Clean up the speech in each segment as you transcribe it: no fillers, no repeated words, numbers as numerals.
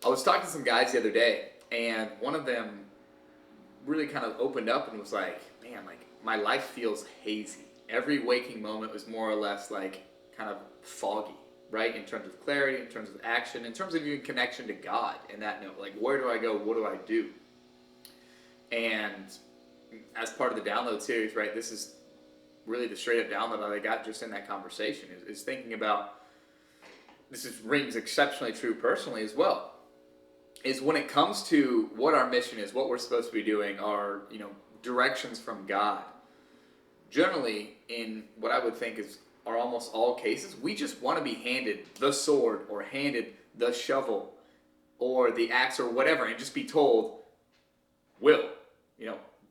I was talking to some guys the other day, and one of them really kind of opened up and was like, "Man, like my life feels hazy. Every waking moment was more or less like kind of foggy, right? In terms of clarity, in terms of action, in terms of even connection to God. And that note, like, where do I go? What do I do?" And as part of the download series, right, this is really the straight up download that I got just in that conversation is thinking about rings exceptionally true personally as well. Is when it comes to what our mission is, what we're supposed to be doing, our directions from God. Generally, in what I would think are almost all cases, we just want to be handed the sword or handed the shovel or the axe or whatever, and just be told, "Will,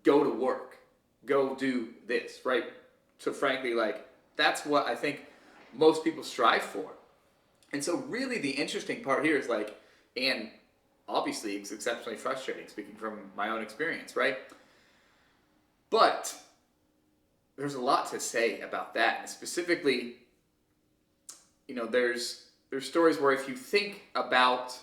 go to work, go do this," right? So frankly, like that's what I think most people strive for. And so really the interesting part here is like, and obviously it's exceptionally frustrating speaking from my own experience, right? But there's a lot to say about that. And specifically, there's stories where if you think about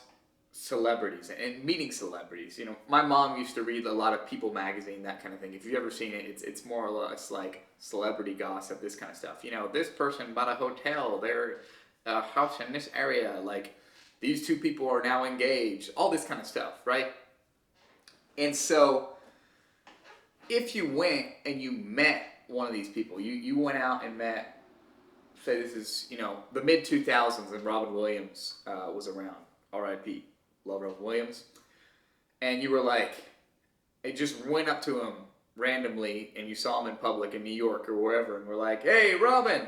celebrities and meeting celebrities, my mom used to read a lot of People magazine, that kind of thing. If you've ever seen it, it's more or less like celebrity gossip, this kind of stuff. This person bought a hotel, their house in this area, like these two people are now engaged, all this kind of stuff, right? And so if you went and you met one of these people, you went out and met, say this is, the mid 2000s and Robin Williams was around, R.I.P., love Robin Williams, and you were like, it just went up to him randomly and you saw him in public in New York or wherever and were like, "Hey, Robin,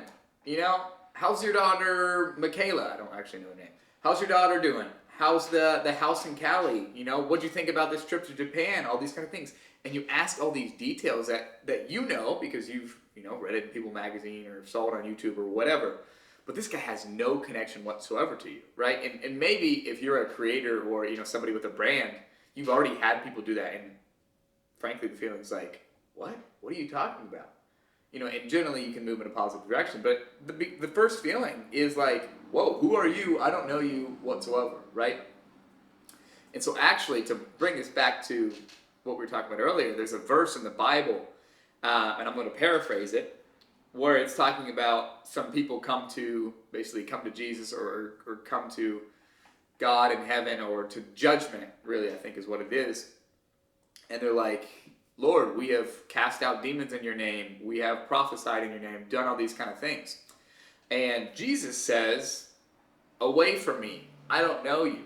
how's your daughter Michaela?" I don't actually know her name. "How's your daughter doing? How's the house in Cali? What'd you think about this trip to Japan?" All these kind of things. And you ask all these details that because you've, read it in People magazine or saw it on YouTube or whatever. But this guy has no connection whatsoever to you, right? And maybe if you're a creator or, somebody with a brand, you've already had people do that. And frankly, the feeling's like, what? What are you talking about? And generally you can move in a positive direction. But the first feeling is like, whoa, who are you? I don't know you whatsoever, right? And so actually, to bring this back to what we were talking about earlier, there's a verse in the Bible, and I'm going to paraphrase it, where it's talking about some people come to Jesus or come to God in heaven or to judgment, really, I think is what it is. And they're like, "Lord, we have cast out demons in your name. We have prophesied in your name, done all these kind of things." And Jesus says, "Away from me, I don't know you,"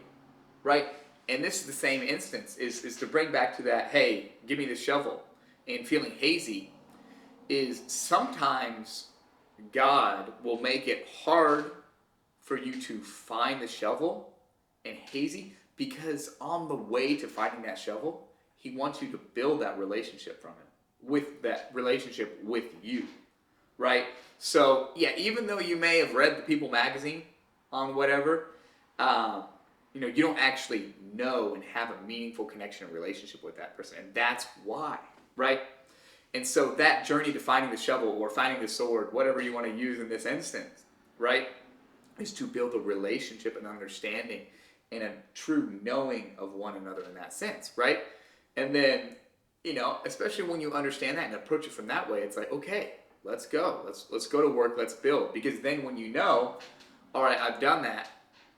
right? And this is the same instance, is to bring back to that, hey, give me the shovel, and feeling hazy, is sometimes God will make it hard for you to find the shovel and hazy, because on the way to finding that shovel, he wants you to build that relationship from him, with that relationship with you, right? So yeah, even though you may have read the People magazine on whatever, you don't actually know and have a meaningful connection and relationship with that person. And that's why, right? And so that journey to finding the shovel or finding the sword, whatever you want to use in this instance, right, is to build a relationship and understanding and a true knowing of one another in that sense, right? And then, especially when you understand that and approach it from that way, it's like, okay, let's go. Let's go to work, let's build. Because then when all right, I've done that,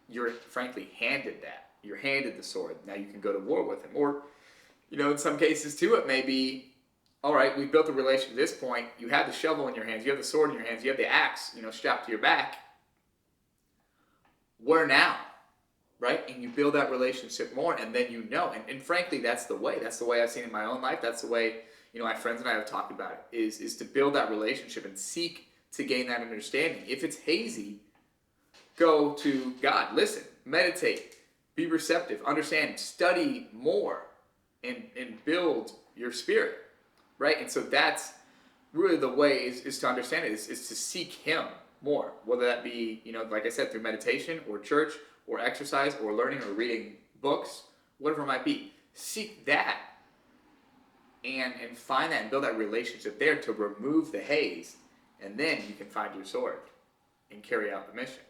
you're frankly handed that. You're handed the sword. Now you can go to war with him. Or, in some cases too, it may be, all right, we've built a relationship at this point. You have the shovel in your hands. You have the sword in your hands. You have the axe, strapped to your back. Where now? Right? And you build that relationship more, and then And frankly, that's the way. That's the way I've seen in my own life. That's the way, my friends and I have talked about it, is to build that relationship and seek to gain that understanding. If it's hazy, go to God, listen, meditate, be receptive, understand, study more, and build your spirit, right? And so that's really the way is to understand it, is to seek him more, whether that be, like I said, through meditation or church or exercise or learning or reading books, whatever it might be. Seek that and find that and build that relationship there to remove the haze, and then you can find your sword and carry out the mission.